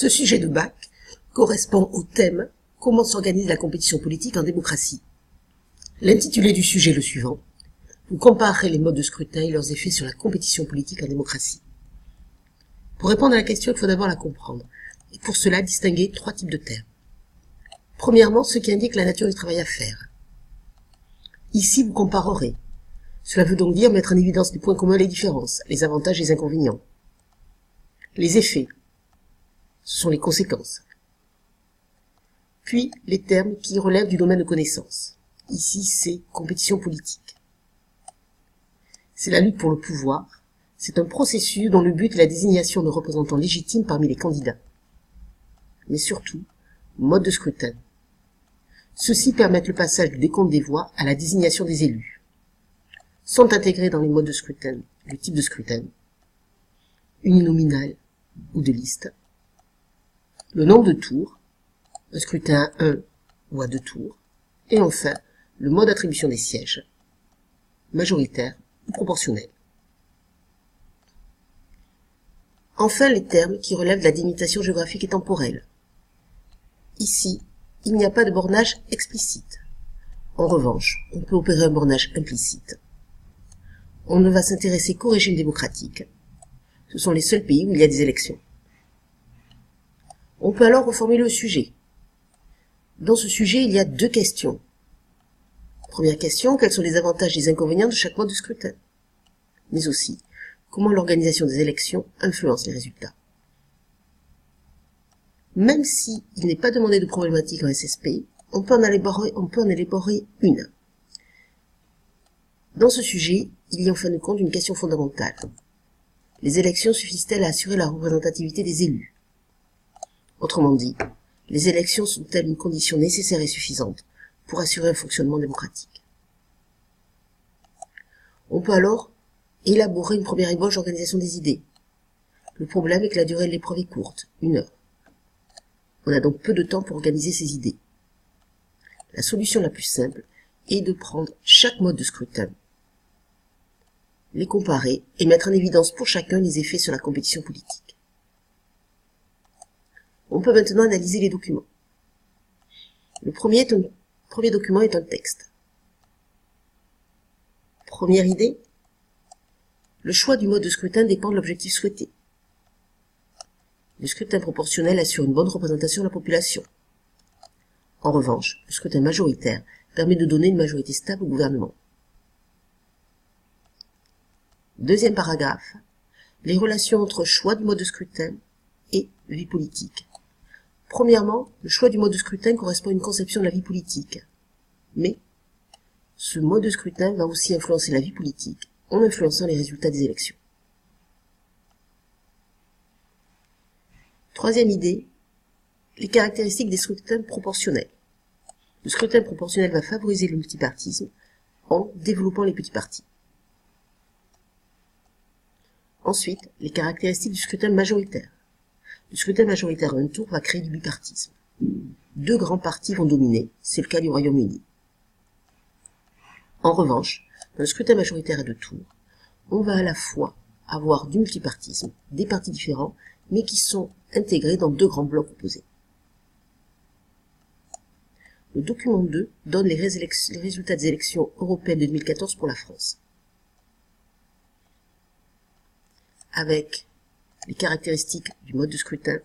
Ce sujet de bac correspond au thème « Comment s'organise la compétition politique en démocratie ?» L'intitulé du sujet est le suivant. Vous comparerez les modes de scrutin et leurs effets sur la compétition politique en démocratie. Pour répondre à la question, il faut d'abord la comprendre, et pour cela distinguer trois types de termes. Premièrement, ce qui indique la nature du travail à faire. Ici, vous comparerez. Cela veut donc dire mettre en évidence les points communs et les différences, les avantages et les inconvénients. Les effets, ce sont les conséquences. Puis, les termes qui relèvent du domaine de connaissance. Ici, c'est compétition politique. C'est la lutte pour le pouvoir. C'est un processus dont le but est la désignation de représentants légitimes parmi les candidats. Mais surtout, mode de scrutin. Ceux-ci permettent le passage du décompte des voix à la désignation des élus. Sont intégrés dans les modes de scrutin le type de scrutin, uninominal ou de liste, le nombre de tours, un scrutin à 1 ou à 2 tours, et enfin, le mode d'attribution des sièges, majoritaire ou proportionnel. Enfin, les termes qui relèvent de la délimitation géographique et temporelle. Ici, il n'y a pas de bornage explicite. En revanche, on peut opérer un bornage implicite. On ne va s'intéresser qu'au régime démocratique. Ce sont les seuls pays où il y a des élections. On peut alors reformuler le sujet. Dans ce sujet, il y a deux questions. Première question, quels sont les avantages et les inconvénients de chaque mode de scrutin? Mais aussi, comment l'organisation des élections influence les résultats? Même si il n'est pas demandé de problématique en SSP, on peut en élaborer une. Dans ce sujet, il y a en fin de compte une question fondamentale. Les élections suffisent-elles à assurer la représentativité des élus? Autrement dit, les élections sont-elles une condition nécessaire et suffisante pour assurer un fonctionnement démocratique? On peut alors élaborer une première ébauche d'organisation des idées. Le problème est que la durée de l'épreuve est courte, 1 heure. On a donc peu de temps pour organiser ces idées. La solution la plus simple est de prendre chaque mode de scrutin, les comparer et mettre en évidence pour chacun les effets sur la compétition politique. On peut maintenant analyser les documents. Le premier document est un texte. Première idée, le choix du mode de scrutin dépend de l'objectif souhaité. Le scrutin proportionnel assure une bonne représentation de la population. En revanche, le scrutin majoritaire permet de donner une majorité stable au gouvernement. Deuxième paragraphe, les relations entre choix du mode de scrutin et vie politique. Premièrement, le choix du mode de scrutin correspond à une conception de la vie politique. Mais, ce mode de scrutin va aussi influencer la vie politique en influençant les résultats des élections. Troisième idée, les caractéristiques des scrutins proportionnels. Le scrutin proportionnel va favoriser le multipartisme en développant les petits partis. Ensuite, les caractéristiques du scrutin majoritaire. Le scrutin majoritaire à un tour va créer du bipartisme. 2 grands partis vont dominer, c'est le cas du Royaume-Uni. En revanche, dans le scrutin majoritaire à 2 tours, on va à la fois avoir du multipartisme, des partis différents, mais qui sont intégrés dans 2 grands blocs opposés. Le document 2 donne les résultats des élections européennes de 2014 pour la France. Avec les caractéristiques du mode de scrutin,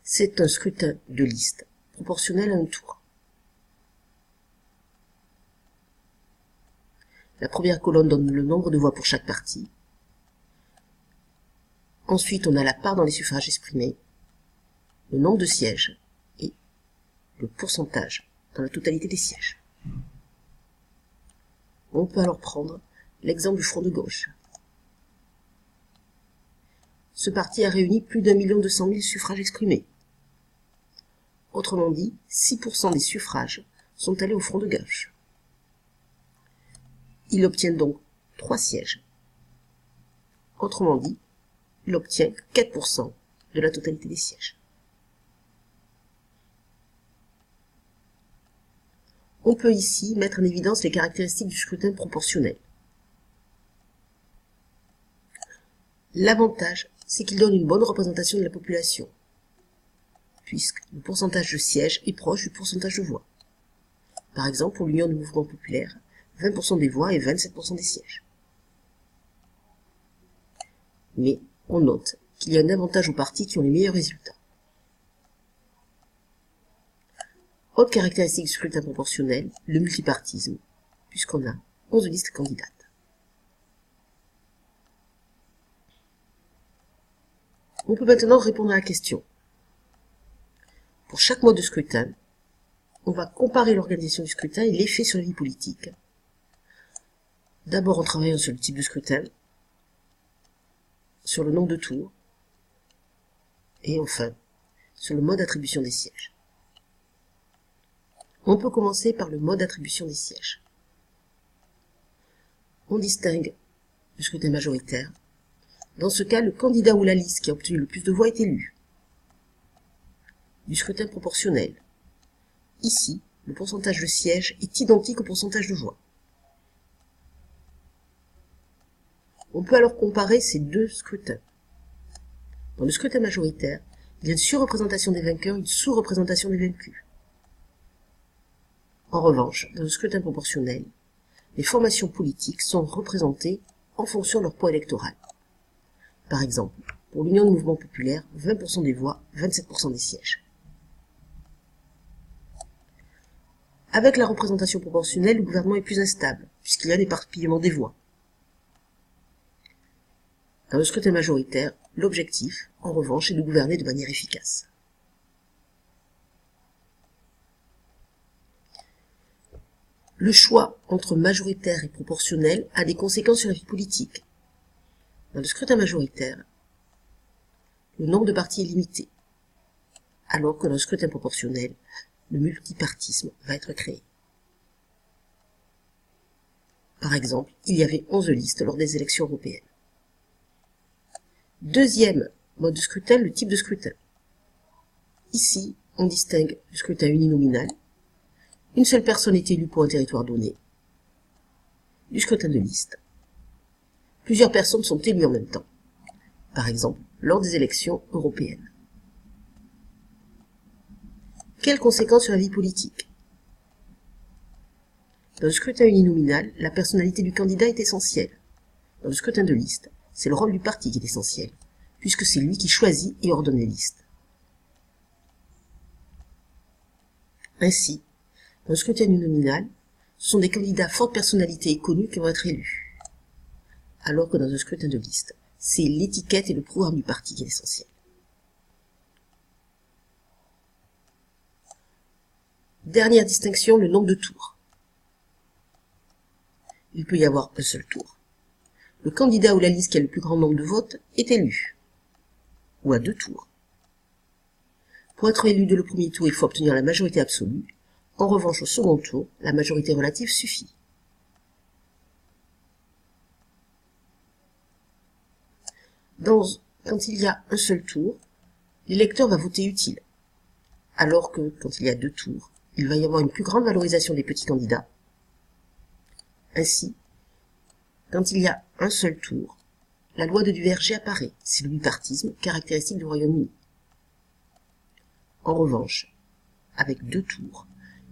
c'est un scrutin de liste, proportionnel à un tour. La première colonne donne le nombre de voix pour chaque parti. Ensuite, on a la part dans les suffrages exprimés, le nombre de sièges et le pourcentage dans la totalité des sièges. On peut alors prendre l'exemple du Front de gauche. Ce parti a réuni plus d'1 200 000 suffrages exprimés. Autrement dit, 6% des suffrages sont allés au Front de gauche. Il obtient donc 3 sièges. Autrement dit, il obtient 4% de la totalité des sièges. On peut ici mettre en évidence les caractéristiques du scrutin proportionnel. L'avantage, c'est qu'il donne une bonne représentation de la population. puisque le pourcentage de sièges est proche du pourcentage de voix. Par exemple, pour l'Union du mouvement populaire, 20% des voix et 27% des sièges. Mais on note qu'il y a un avantage aux partis qui ont les meilleurs résultats. Autre caractéristique du scrutin proportionnel, le multipartisme, puisqu'on a 11 listes candidates. On peut maintenant répondre à la question. Pour chaque mode de scrutin, on va comparer l'organisation du scrutin et l'effet sur la vie politique. D'abord en travaillant sur le type de scrutin, sur le nombre de tours, et enfin, sur le mode d'attribution des sièges. On peut commencer par le mode d'attribution des sièges. On distingue le scrutin majoritaire. Dans ce cas, le candidat ou la liste qui a obtenu le plus de voix est élu. Du scrutin proportionnel. Ici, le pourcentage de sièges est identique au pourcentage de voix. On peut alors comparer ces deux scrutins. Dans le scrutin majoritaire, il y a une surreprésentation des vainqueurs et une sous-représentation des vaincus. En revanche, dans le scrutin proportionnel, les formations politiques sont représentées en fonction de leur poids électoral. Par exemple, pour l'Union du mouvement populaire, 20% des voix, 27% des sièges. Avec la représentation proportionnelle, le gouvernement est plus instable, puisqu'il y a un éparpillement des voix. Dans le scrutin majoritaire, l'objectif, en revanche, est de gouverner de manière efficace. Le choix entre majoritaire et proportionnel a des conséquences sur la vie politique. Dans le scrutin majoritaire, le nombre de partis est limité, alors que dans le scrutin proportionnel, le multipartisme va être créé. Par exemple, il y avait 11 listes lors des élections européennes. Deuxième mode de scrutin, le type de scrutin. Ici, on distingue le scrutin uninominal. Une seule personne est élue pour un territoire donné. Du scrutin de liste. Plusieurs personnes sont élues en même temps. Par exemple, lors des élections européennes. Quelles conséquences sur la vie politique? Dans le scrutin uninominal, la personnalité du candidat est essentielle. Dans le scrutin de liste, c'est le rôle du parti qui est essentiel, puisque c'est lui qui choisit et ordonne les listes. Ainsi, dans le scrutin uninominal, ce sont des candidats à forte personnalité et connus qui vont être élus. Alors que dans un scrutin de liste, c'est l'étiquette et le programme du parti qui est essentiel. Dernière distinction, le nombre de tours. Il peut y avoir un seul tour. Le candidat ou la liste qui a le plus grand nombre de votes est élu. Ou à 2 tours. Pour être élu dès le premier tour, il faut obtenir la majorité absolue. En revanche, au second tour, la majorité relative suffit. Quand il y a un seul tour, l'électeur va voter utile. Alors que, quand il y a 2 tours, il va y avoir une plus grande valorisation des petits candidats. Ainsi, quand il y a un seul tour, la loi de Duverger apparaît, c'est le bipartisme caractéristique du Royaume-Uni. En revanche, avec 2 tours,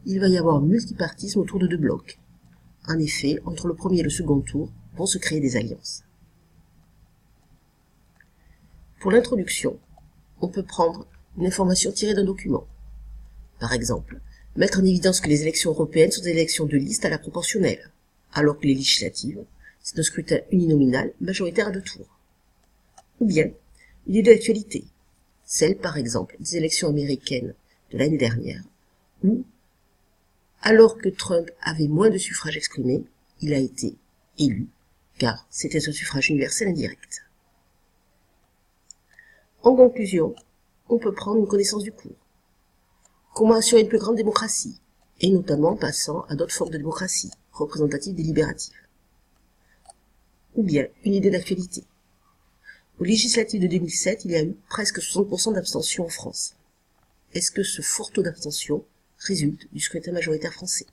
il va y avoir un multipartisme autour de 2 blocs. En effet, entre le premier et le second tour vont se créer des alliances. Pour l'introduction, on peut prendre une information tirée d'un document. Par exemple, mettre en évidence que les élections européennes sont des élections de liste à la proportionnelle, alors que les législatives, c'est un scrutin uninominal majoritaire à 2 tours. Ou bien, une idée d'actualité, celle par exemple des élections américaines de l'année dernière, où, alors que Trump avait moins de suffrages exprimés, il a été élu, car c'était un suffrage universel indirect. En conclusion, on peut prendre une connaissance du cours. Comment assurer une plus grande démocratie, et notamment en passant à d'autres formes de démocratie, représentative délibérative. Ou bien une idée d'actualité. Aux législatives de 2007, il y a eu presque 60% d'abstention en France. Est-ce que ce fort taux d'abstention résulte du scrutin majoritaire français?